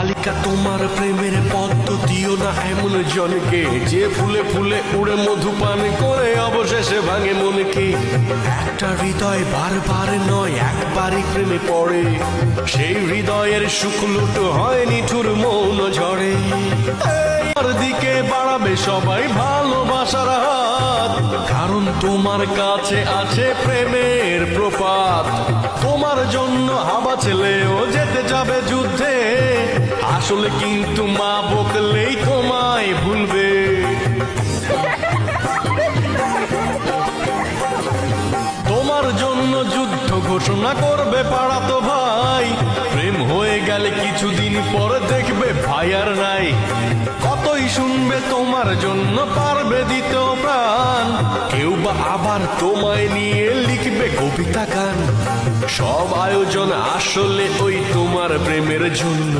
বালিকা তোমার প্রেমের পদ্ধতিও না এমন জনকে যে ফুলে ফুলে উড়ে মধু পান করে অবশেষে ভাঙে মনকে। একটা হৃদয় বারবার নয় একবারই প্রেমে পড়ে, সেই হৃদয়ের সুখ লুটো হয় নিঠুর মৌন ঝরে। তোমার দিকে বাড়াবে সবাই ভালোবাসার হাত, কারণ তোমার কাছে আছে প্রেমের প্রপাত। তোমার জন্য হাবা ছেলেও যেতে যাবে যুদ্ধে, আসলে কিন্তু মা বকলেই তোমায় ভুলবে। তোমার জন্য যুদ্ধ ঘোষণা করবে পাড়াতো ভাই, প্রেম হয়ে গেলে কিছুদিন পরে দেখবে ভাই আর নাই। কতই শুনবে তোমার জন্য পারবে দিতে প্রাণ, কেউ বা আবার তোমায় নিয়ে লিখবে কবিতা গান। সব আয়োজন আসলে ওই তোমার প্রেমের জন্য।